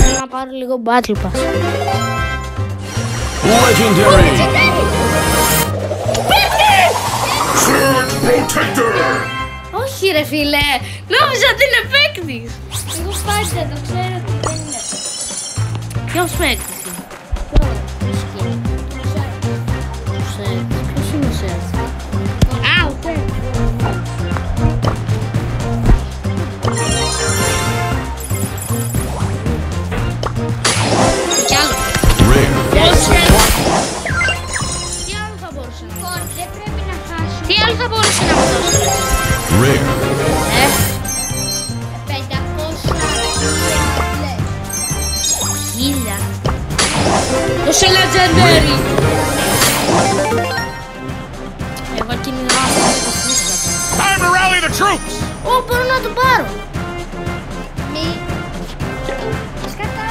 Θέλω να πάρω λίγο Battle Pass. Legendary! Protector! Όχι ρε φίλε, νόμιζα ότι είναι παίκτης. Εγώ πάντα το ξέρω ότι δεν είναι. Ποιος παίκτης είναι? Ποιος είναι ο Σέρτ? Α, ο Σέρτ. Κι άλλο. Τι άλλο θα μπορούσε να Λοιπόν, δεν πρέπει να χάσουμε. Τι άλλο θα μπορούσε να μου δώσει? Rare. 1000. Το σε legendary. Εγώ κινδυνάω να το φύσκα. Time to rally the troops! Ω, μπορώ να το πάρω. Μη. Σκατά.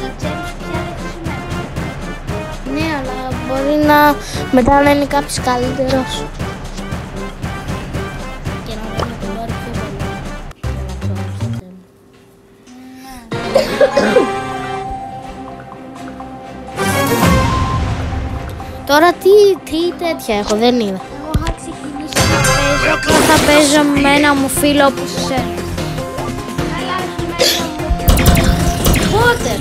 Θα ξέρεις ποια δεν χρησιμεύει. Ναι, αλλά μπορεί να μετά να είναι κάποιος καλύτερος. Και να δεν το πάρει πιο πολύ. Τώρα τι τέτοια έχω, δεν είδα. Εγώ είχα ξεκινήσει να παίζω και θα παίζω με ένα μου φίλο που σε. Αλλά όχι μέσα μου. Πότε?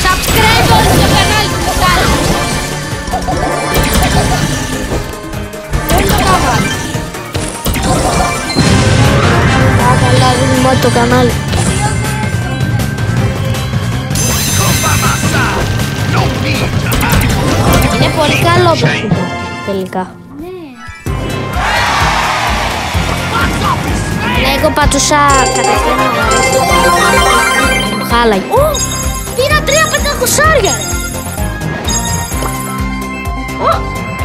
Subscribe όλοι στο κανάλι του Μιχάλη. Δεν το κάνω. Καλά, δίνουμε το κανάλι. Είναι πολύ καλό παιχνίδι τελικά. Ναι, εγώ πατούσα κατευθείαν να μου χάλαγε. Πήρα 3.500 ρε!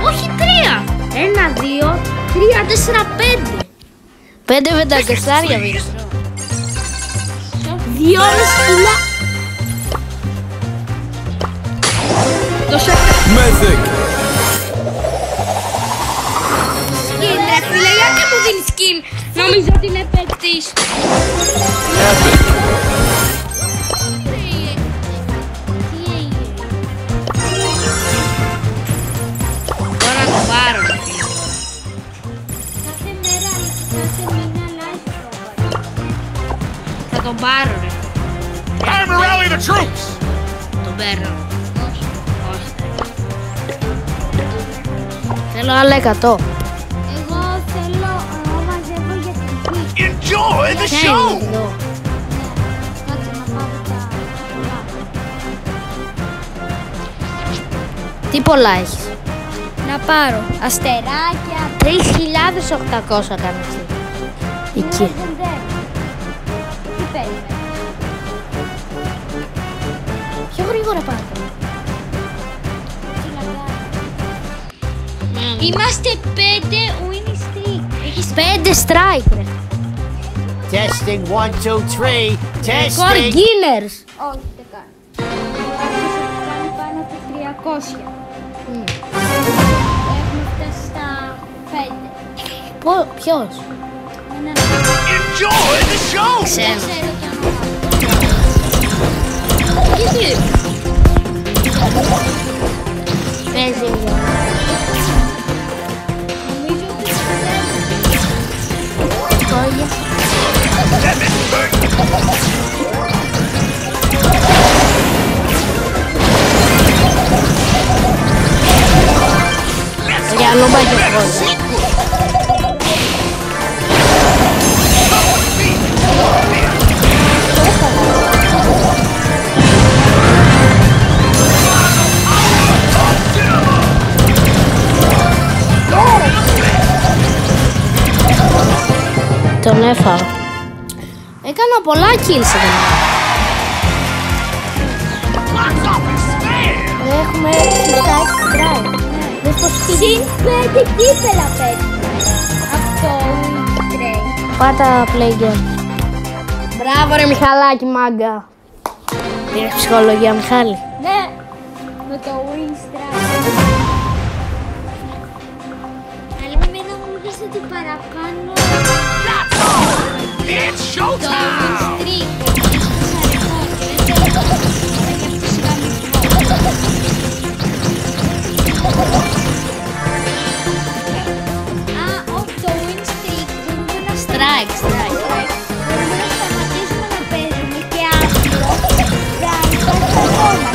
Όχι 3! 1, 2, 3, 4, 5! 5.500 πήρα. 2,5 κιλά. Mythic! Skin ρε φίλε, γιατί μου δίνει skin? Νομίζω ότι είναι παίκτης. στήσου. Τώρα το πάρω. Κάθε μέρα, κάθε μήνα αλλάζει πρόβα. Θα τον πάρω ρε. Time to rally the troops! Τον παίρνω. Όχι. Θέλω άλλα 100. Εγώ θέλω να μαζεύω για την γη. Enjoy the Ποια είναι show! εδώ. Κάτσε να πάρω τα πολλά. Τι πολλά έχεις. Να πάρω αστεράκια. 3.800 κάνει αυτή. Εκεί. Τι περιμένεις? Πιο γρήγορα πάρω. Είμαστε 5 winning streak. Έχεις 5 strike ρε. Testing 1, 2, 3. Record Testing. Guinness. Όχι, δεν κάνει. Κάνει πάνω από 300. Έχουμε φτάσει στα 5. Ποιος. Enjoy the show! Ξέρω. Δεν ξέρω το όνομα. Γιατί. Παίζει λίγο. Νομίζω ότι Κόγια. Για νόμπα και κόγια. Τον έφαγα. Έκανα πολλά kills εδώ. Έχουμε 6 strike. Δες πως συν 5 κύπελα παίρνουμε από το Wing Train. Πάτα play game. Μπράβο ρε Μιχαλάκη μάγκα. Πήρες ψυχολογία Μιχάλη. Ναι, με το Wing Train. Αλλά εμένα μου είπες ότι παρακάνω It's το Wing showtime! Streak. Όχι, το Wing Streak μπορούμε να Strike. μπορούμε να σταματήσουμε να παίζουμε και άσχημα για να υπάρχει αγώνα.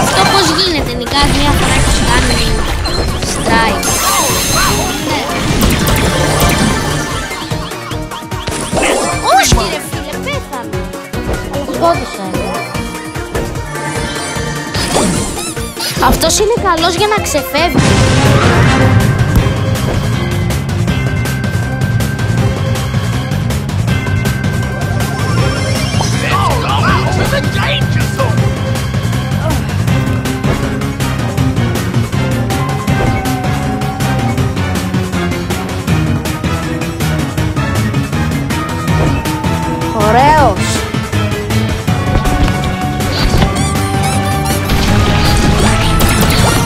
Αυτό πώς γίνεται, νικάς μια φορά και σου κάνει strike. Όχι ρε φίλε, πέθανε. Σκότωσα. Αυτός είναι καλός για να ξεφεύγει. To the danger zone! Ωραίος.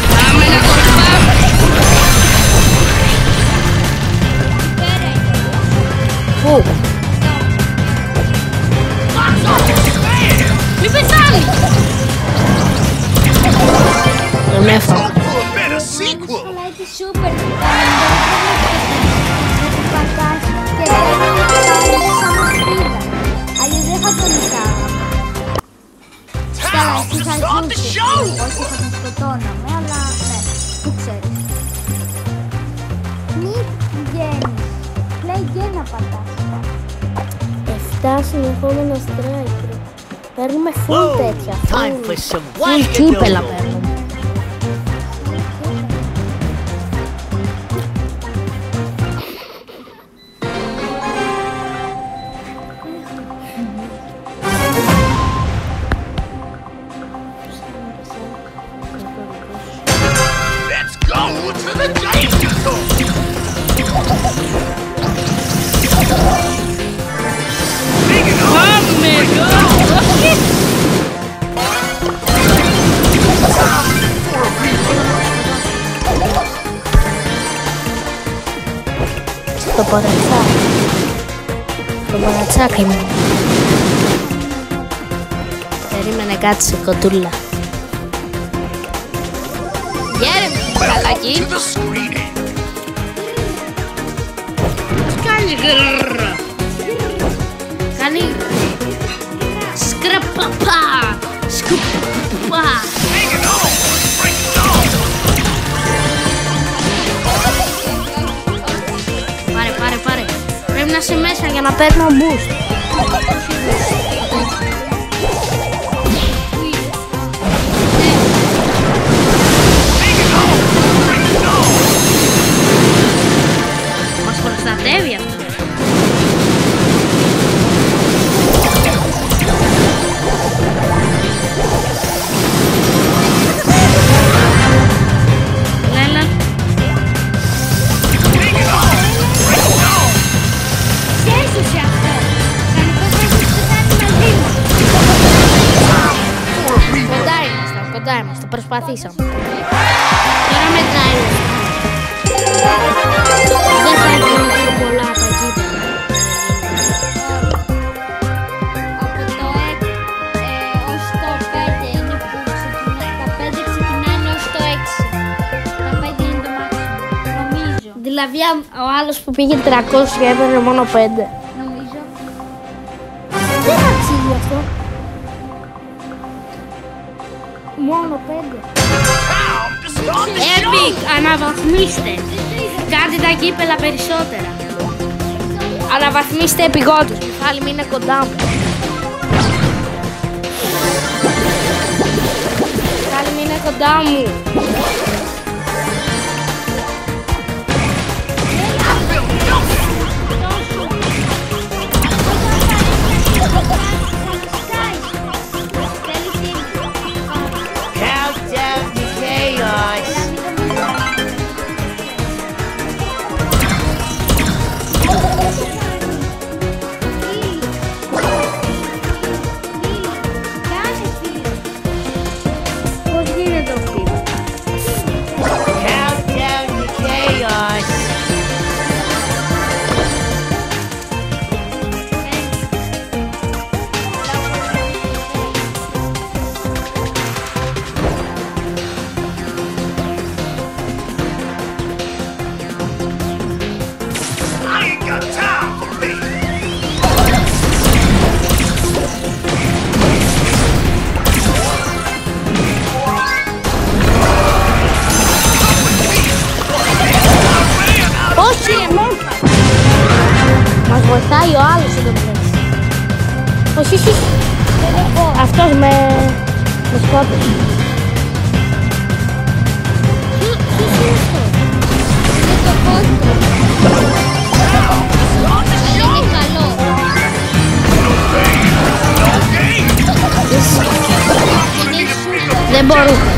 Πάμε να κορυφάμε. Πού? Μη πεθάνει. Δεν με έφαγα. Hope for a better sequel! Αλλά έχει σούπερ που κάνει να πατάς και δεν θα πάρει σαν σπίδα. Αλλιώς δεν θα τον νικάγαμε. Καλά, εσύ θα Start the ζούσε. show! Όχι θα τον σκοτώναμε, αλλά ναι, που ξέρεις. Μη βγαίνεις. Play game να πατάς. 7 συνεχόμενα strike. Παίρνουμε full Whoa, τέτοια. time for some Full κύπελα wackadoodle. παίρνουμε. Let's go to the danger zone! Big enough! Το παρατσάκι. Το παρατσάκι μου. Περίμενε κάτι σε κοντούλα. Γέρε καλάκι. To the screening. Τι κάνεις γκρρρρ. Κάνει σκραπαπά. Σκουπαπά. Hang it on. Break it down. Πάρε. Πρέπει να είσαι μέσα για να παίρνω boost. Μας προστατεύει αυτό. Λέλα. Ξέσουσε αυτό. Κανονικά θα έχεις πεθάνει μαζί μου. Κοντά είμαστε, προσπαθήσαμε. Τώρα μετράει. Δεν θα γίνουν πιο πολλά από εκεί πέρα. Από το 6 ως το 5 είναι που ξεκινάει. Τα 5 ξεκινάνε ως το 6. Τα 5 είναι το maximum. Νομίζω. Δηλαδή ο άλλος που πήγε 300 έπαιρνε μόνο 5. Νομίζω. Δεν αξίζει αυτό. Μόνο 5. Epic, αναβαθμίστε. Κάντε τα κύπελα περισσότερα. Αναβαθμίστε επιγόντως. Μιχάλη, μείνε κοντά μου. Μιχάλη, μείνε κοντά μου. Countdown to chaos. Πώς γίνεται ο φίλος. Countdown to chaos. I ain't got time for me. Όχι, εμένα. Μας βοηθάει ο άλλος εδώ πέρα. Όχι. Αυτός με σκότωσε. Ποιος είναι αυτός? Είναι το κόστο. Είναι καλό. Είναι σούπερ. Δεν μπορούμε.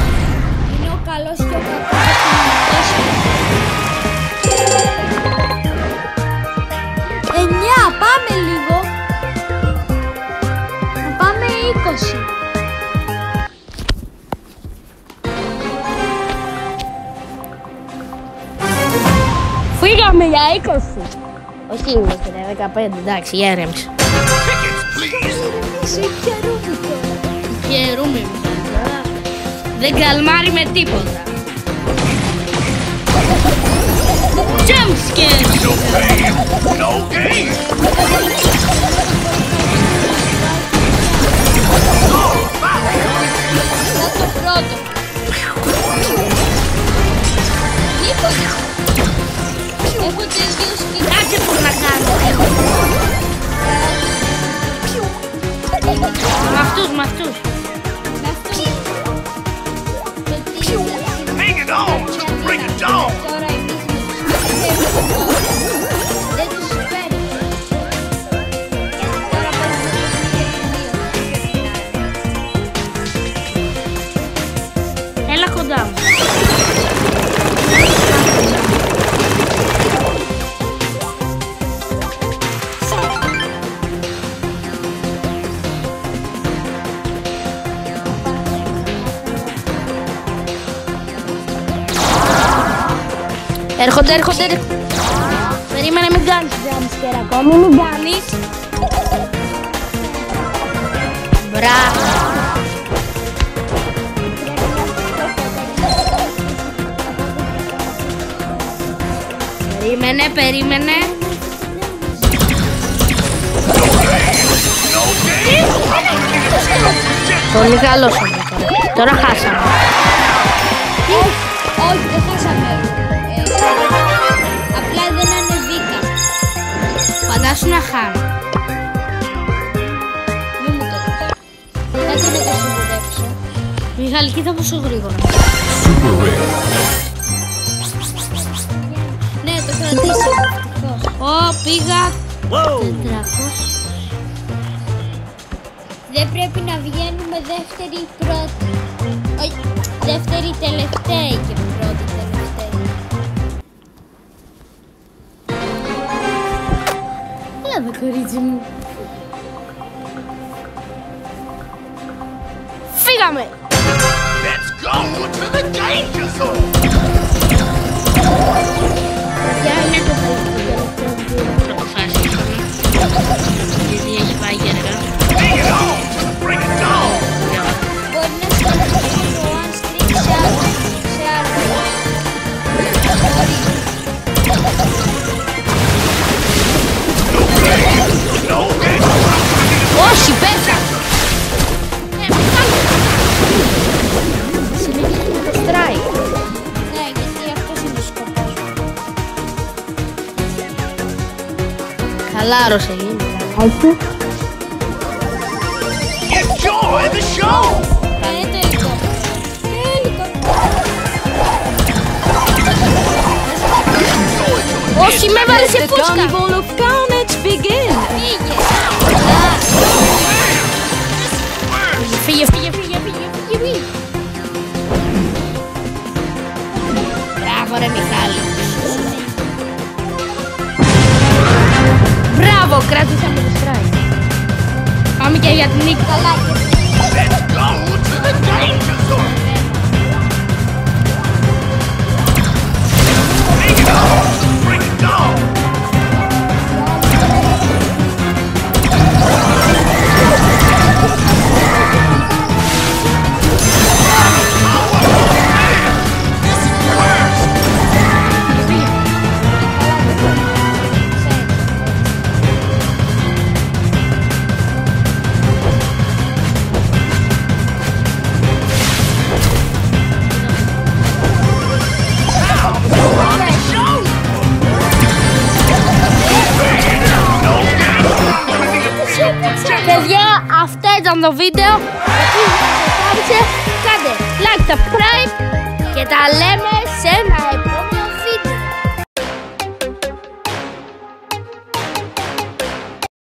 Είναι ο καλός και ο κακός. 9, πάμε λίγο. Να πάμε 20. Φύγαμε για 20. Όχι 20, ρε, 15, εντάξει, γέρεμψε. Tickets, please. Γερούμε εμείς. Δεν καλμάρει με τίποτα. Jump scare. No pain, no gain. Μετά το πρώτο. Τίποτα. Έχω τελειώσει και Κάτσε πώς να κάνω. Με αυτούς. με αυτό. Το τι Hang it on to bring it down. τώρα εμείς δεν τους φέρει. Τώρα Έλα κοντά μου. Έρχονται. Περίμενε, μην κάνεις jumpscare ακόμη, μην κάνεις. Μπράβο. Περίμενε. Πολύ καλός όμως. Τώρα χάσαμε. Όχι, δεν χάσαμε. Απλά δεν ανεβήκα. Φαντάσου να χάνω. Μην μου το πεις. Κάτσε να το συμβουλέψω. Μιχάλη, κοίτα πόσο γρήγορα. Super rare. Ναι, το κρατήσαμε. Ευτυχώς. Πήγα. 400. Δεν πρέπει να βγαίνουμε δεύτερη ή πρώτη. Όχι, δεύτερη τελευταία και πρώτη τελευταία. Έλα με κορίτσι μου. Φύγαμε. Let's go to the danger zone. Για είναι το τελευταίο. Θα το φάσεις. Γιατί έχει πάει και αργά. Bring it on. Bring it down. Μπορεί να σταματήσει το one streak σε άλλο. Όχι, πέτρα! Συνέχισε με το strike. Ναι, γιατί αυτός είναι ο σκοπός. Χαλάρωσε γίνει. Enjoy the show. Κάνε το ελικόπτερο. Όχι, με βάλε σε φούσκα. Carnival of Carnage begin! Πήγε. Φύγε. Μπράβο ρε Μιχάλη. Μπράβο, κράτησαμε το strike. Πάμε και για την νίκη. Καλά. Let's go to the danger zone. Bring it on. Bring it down. Παιδιά, αυτό ήταν το βίντεο. Ελπίζω να σας άρεσε. Κάντε like, subscribe και τα λέμε